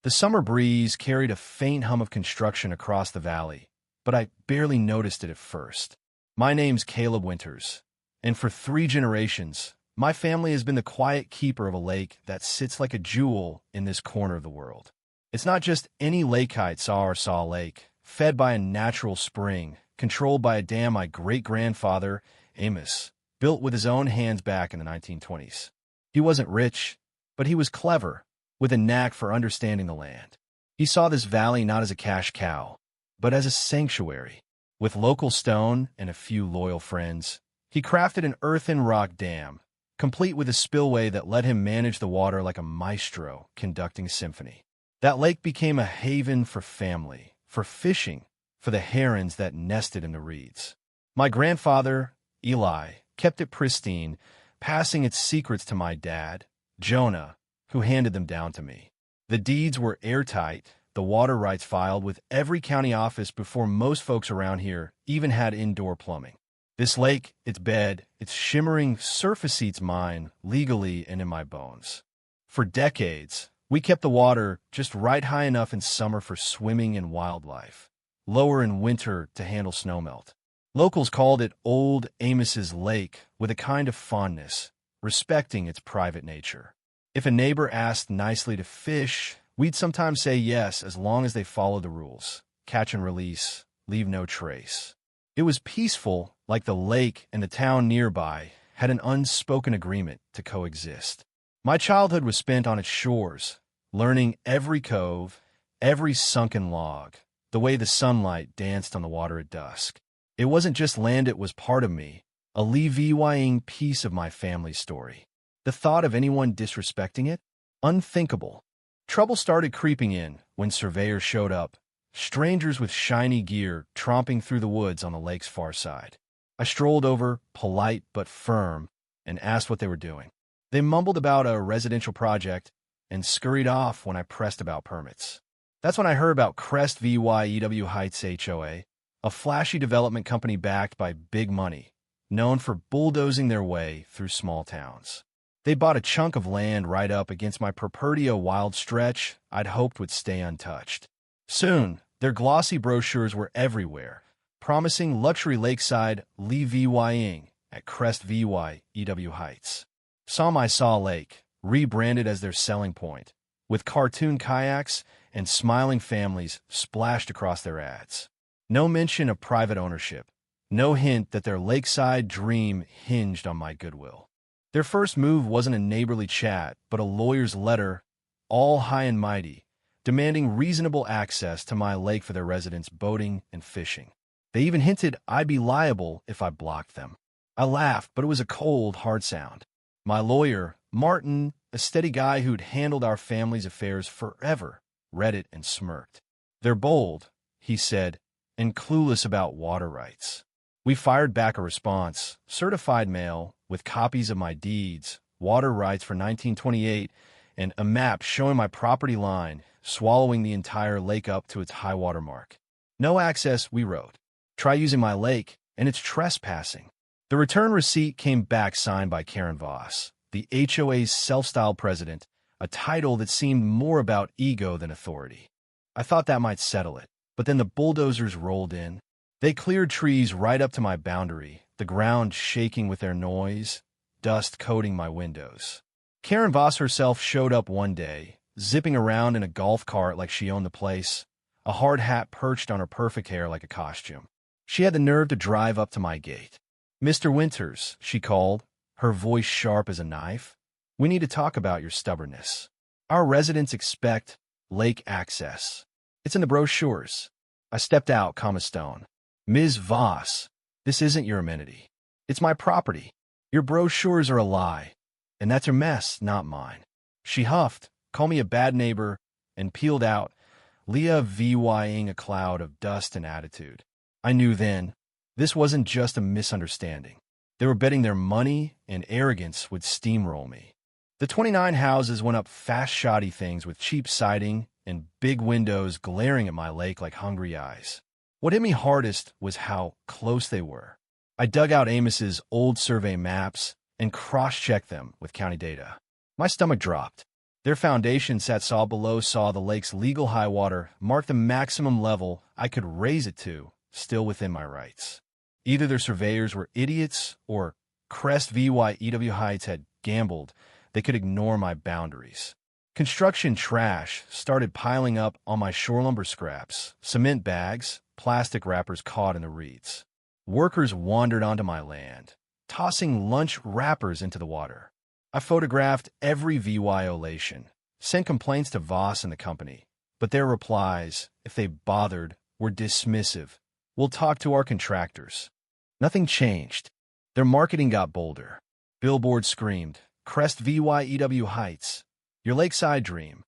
The summer breeze carried a faint hum of construction across the valley, but I barely noticed it at first. My name's Caleb Winters, and for 3 generations, my family has been the quiet keeper of a lake that sits like a jewel in this corner of the world. It's not just any lake-height Saw Lake, fed by a natural spring, controlled by a dam my great-grandfather, Amos, built with his own hands back in the 1920s. He wasn't rich, but he was clever, with a knack for understanding the land. He saw this valley not as a cash cow, but as a sanctuary. With local stone and a few loyal friends, he crafted an earthen rock dam, complete with a spillway that let him manage the water like a maestro conducting a symphony. That lake became a haven for family, for fishing, for the herons that nested in the reeds. My grandfather, Eli, kept it pristine, passing its secrets to my dad, Jonah, who handed them down to me. The deeds were airtight, the water rights filed with every county office before most folks around here even had indoor plumbing. This lake, its bed, its shimmering surface eats mine, legally and in my bones. For decades, we kept the water just right high enough in summer for swimming and wildlife, lower in winter to handle snowmelt. Locals called it Old Amos's Lake with a kind of fondness, respecting its private nature. If a neighbor asked nicely to fish, we'd sometimes say yes as long as they followed the rules. Catch and release, leave no trace. It was peaceful, like the lake and the town nearby had an unspoken agreement to coexist. My childhood was spent on its shores, learning every cove, every sunken log, the way the sunlight danced on the water at dusk. It wasn't just land, it was part of me, a living piece of my family's story. The thought of anyone disrespecting it? Unthinkable. Trouble started creeping in when surveyors showed up, strangers with shiny gear tromping through the woods on the lake's far side. I strolled over, polite but firm, and asked what they were doing. They mumbled about a residential project and scurried off when I pressed about permits. That's when I heard about Crest VY Heights HOA, a flashy development company backed by big money, known for bulldozing their way through small towns. They bought a chunk of land right up against my Perpertia wild stretch I'd hoped would stay untouched. Soon, their glossy brochures were everywhere, promising luxury lakeside living at Crest VY Heights. Saw Lake, rebranded as their selling point, with cartoon kayaks and smiling families splashed across their ads. No mention of private ownership, no hint that their lakeside dream hinged on my goodwill. Their first move wasn't a neighborly chat, but a lawyer's letter, all high and mighty, demanding reasonable access to my lake for their residents' boating and fishing. They even hinted I'd be liable if I blocked them. I laughed, but it was a cold, hard sound. My lawyer, Martin, a steady guy who'd handled our family's affairs forever, read it and smirked. "They're bold," he said, "and clueless about water rights." We fired back a response, certified mail, with copies of my deeds, water rights for 1928, and a map showing my property line, swallowing the entire lake up to its high water mark. "No access," we wrote. "Try using my lake, and it's trespassing." The return receipt came back signed by Karen Voss, the HOA's self-styled president, a title that seemed more about ego than authority. I thought that might settle it, but then the bulldozers rolled in. They cleared trees right up to my boundary, the ground shaking with their noise, dust coating my windows. Karen Voss herself showed up one day, zipping around in a golf cart like she owned the place, a hard hat perched on her perfect hair like a costume. She had the nerve to drive up to my gate. "Mr. Winters," she called, her voice sharp as a knife, "we need to talk about your stubbornness. Our residents expect lake access. It's in the brochures." I stepped out, calm as stone. "Ms. Voss, this isn't your amenity. It's my property. Your brochures are a lie, and that's your mess, not mine." She huffed, called me a bad neighbor, and peeled out, Leah VYing a cloud of dust and attitude. I knew then, this wasn't just a misunderstanding. They were betting their money and arrogance would steamroll me. The 29 houses went up fast, shoddy things with cheap siding and big windows glaring at my lake like hungry eyes. What hit me hardest was how close they were. I dug out Amos's old survey maps and cross-checked them with county data. My stomach dropped. Their foundation sat saw below saw the lake's legal high water marked the maximum level I could raise it to, still within my rights. Either their surveyors were idiots or Crest VYEW Heights had gambled they could ignore my boundaries. Construction trash started piling up on my shore lumber scraps, cement bags, plastic wrappers caught in the reeds. Workers wandered onto my land, tossing lunch wrappers into the water. I photographed every violation, sent complaints to Voss and the company, but their replies, if they bothered, were dismissive. We'll talk to our contractors. Nothing changed. Their marketing got bolder. Billboards screamed, Crest VYEW Heights, your lakeside dream.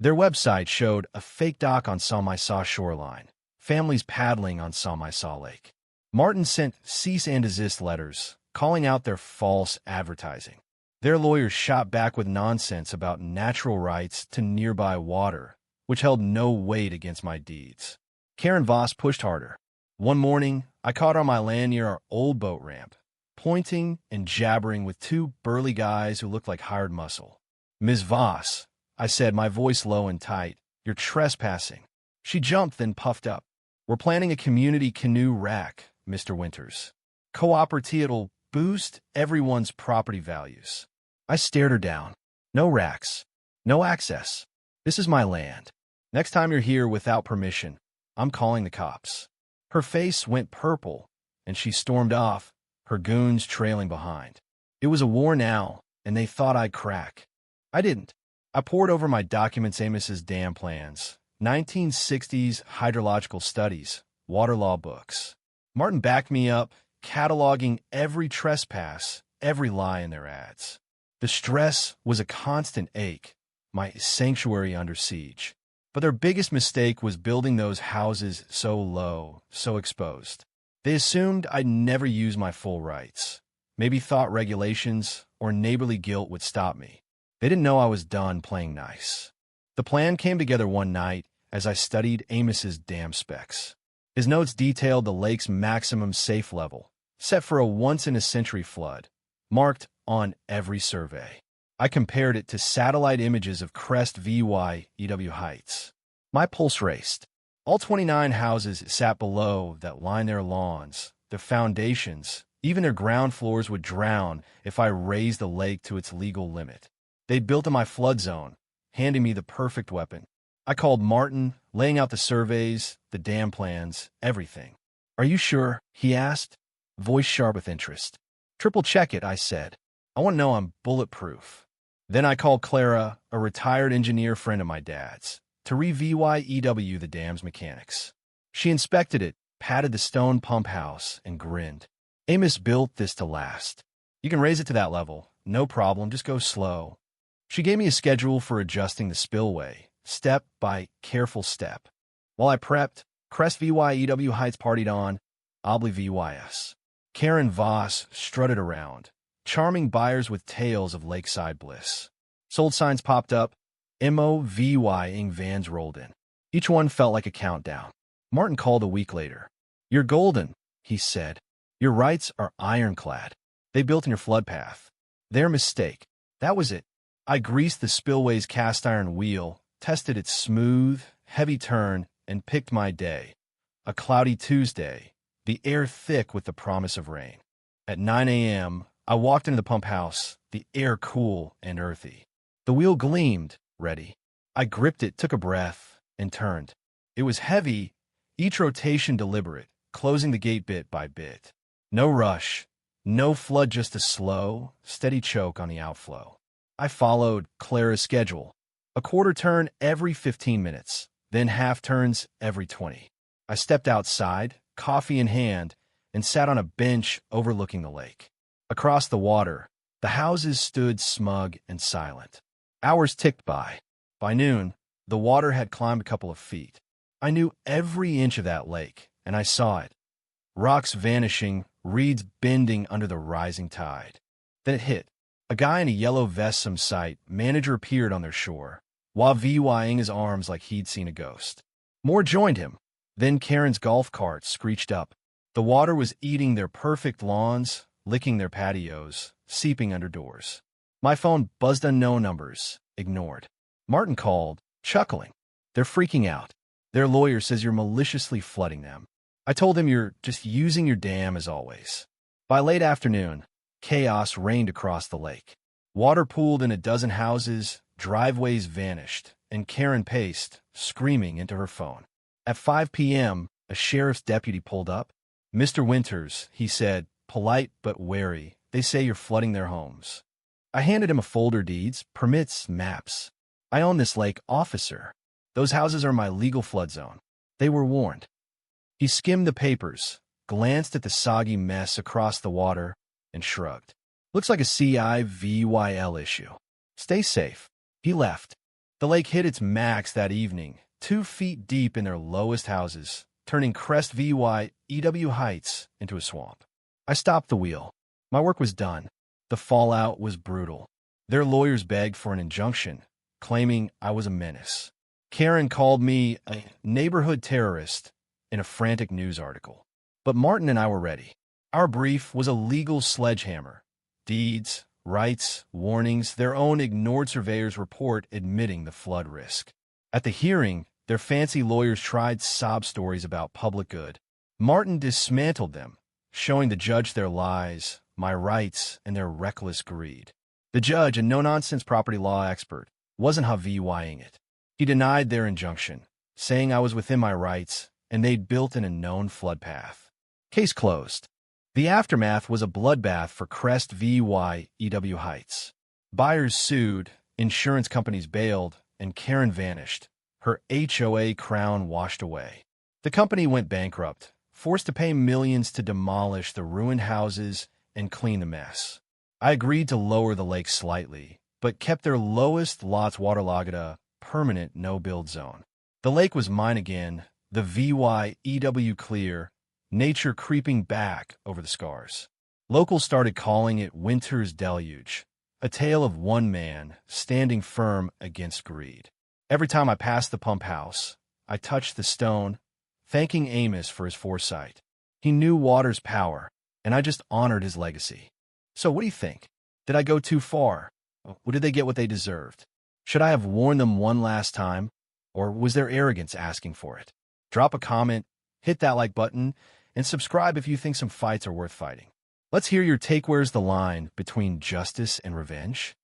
Their website showed a fake dock on Saw shoreline, families paddling on Saw Lake. Martin sent cease and desist letters, calling out their false advertising. Their lawyers shot back with nonsense about natural rights to nearby water, which held no weight against my deeds. Karen Voss pushed harder. One morning, I caught her on my land near our old boat ramp, pointing and jabbering with two burly guys who looked like hired muscle. Ms. Voss, I said, my voice low and tight, you're trespassing. She jumped, then puffed up. We're planning a community canoe rack, Mr. Winters. Cooperative boost everyone's property values. I stared her down. No racks. No access. This is my land. Next time you're here without permission, I'm calling the cops. Her face went purple, and she stormed off, her goons trailing behind. It was a war now, and they thought I'd crack. I didn't. I pored over my documents, Amos's dam plans, 1960s hydrological studies, water law books. Martin backed me up, cataloging every trespass, every lie in their ads. The stress was a constant ache, my sanctuary under siege. But their biggest mistake was building those houses so low, so exposed. They assumed I'd never use my full rights. Maybe thought regulations or neighborly guilt would stop me. They didn't know I was done playing nice. The plan came together one night as I studied Amos's dam specs. His notes detailed the lake's maximum safe level, set for a once-in-a-century flood, marked on every survey. I compared it to satellite images of Crest VYEW Heights. My pulse raced. All 29 houses sat below that lined their lawns, their foundations, even their ground floors would drown if I raised the lake to its legal limit. They built in my flood zone, handing me the perfect weapon. I called Martin, laying out the surveys, the dam plans, everything. Are you sure? He asked, voice sharp with interest. Triple check it, I said. I want to know I'm bulletproof. Then I called Clara, a retired engineer friend of my dad's, to re-VYEW the dam's mechanics. She inspected it, patted the stone pump house, and grinned. Amos built this to last. You can raise it to that level. No problem, just go slow. She gave me a schedule for adjusting the spillway, step by careful step. While I prepped, Crest VYEW Heights partied on, Obli VYS. Karen Voss strutted around, charming buyers with tales of lakeside bliss. Sold signs popped up, MOVYing vans rolled in. Each one felt like a countdown. Martin called a week later. You're golden, he said. Your rights are ironclad. They built in your flood path. Their mistake. That was it. I greased the spillway's cast iron wheel, tested its smooth, heavy turn, and picked my day. A cloudy Tuesday, the air thick with the promise of rain. At 9 a.m., I walked into the pump house, the air cool and earthy. The wheel gleamed, ready. I gripped it, took a breath, and turned. It was heavy, each rotation deliberate, closing the gate bit by bit. No rush, no flood, just a slow, steady choke on the outflow. I followed Clara's schedule. A quarter turn every 15 minutes, then half turns every 20. I stepped outside, coffee in hand, and sat on a bench overlooking the lake. Across the water, the houses stood smug and silent. Hours ticked by. By noon, the water had climbed a couple of feet. I knew every inch of that lake, and I saw it. Rocks vanishing, reeds bending under the rising tide. Then it hit. A guy in a yellow vest, some sight, manager appeared on their shore, while VYing his arms like he'd seen a ghost. More joined him. Then Karen's golf cart screeched up. The water was eating their perfect lawns, licking their patios, seeping under doors. My phone buzzed, unknown numbers, ignored. Martin called, chuckling. They're freaking out. Their lawyer says you're maliciously flooding them. I told him you're just using your dam as always. By late afternoon, chaos reigned across the lake. Water pooled in a dozen houses, driveways vanished, and Karen paced, screaming into her phone. At 5 p.m., a sheriff's deputy pulled up. "Mr. Winters," he said, polite but wary, "they say you're flooding their homes." I handed him a folder: deeds, permits, maps. "I own this lake, officer. Those houses are my legal flood zone." They were warned. He skimmed the papers, glanced at the soggy mess across the water, and shrugged. "Looks like a CIVYL issue. Stay safe." He left. The lake hit its max that evening, 2 feet deep in their lowest houses, turning Crest VYEW Heights into a swamp. I stopped the wheel. My work was done. The fallout was brutal. Their lawyers begged for an injunction, claiming I was a menace. Karen called me a neighborhood terrorist in a frantic news article. But Martin and I were ready. Our brief was a legal sledgehammer. Deeds, rights, warnings, their own ignored surveyor's report admitting the flood risk. At the hearing, their fancy lawyers tried sob stories about public good. Martin dismantled them, showing the judge their lies, my rights, and their reckless greed. The judge, a no-nonsense property law expert, wasn't HOA-ing it. He denied their injunction, saying I was within my rights and they'd built in a known flood path. Case closed. The aftermath was a bloodbath for Crest VYEW Heights. Buyers sued, insurance companies bailed, and Karen vanished. Her HOA crown washed away. The company went bankrupt, forced to pay millions to demolish the ruined houses and clean the mess. I agreed to lower the lake slightly, but kept their lowest lots waterlogged at a permanent no-build zone. The lake was mine again, the VYEW clear, nature creeping back over the scars. Locals started calling it Winter's Deluge, a tale of one man standing firm against greed. Every time I passed the pump house, I touched the stone, thanking Amos for his foresight. He knew water's power, and I just honored his legacy. So what do you think? Did I go too far? Or did they get what they deserved? Should I have warned them one last time? Or was their arrogance asking for it? Drop a comment, hit that like button, and subscribe if you think some fights are worth fighting. Let's hear your take. Where's the line between justice and revenge?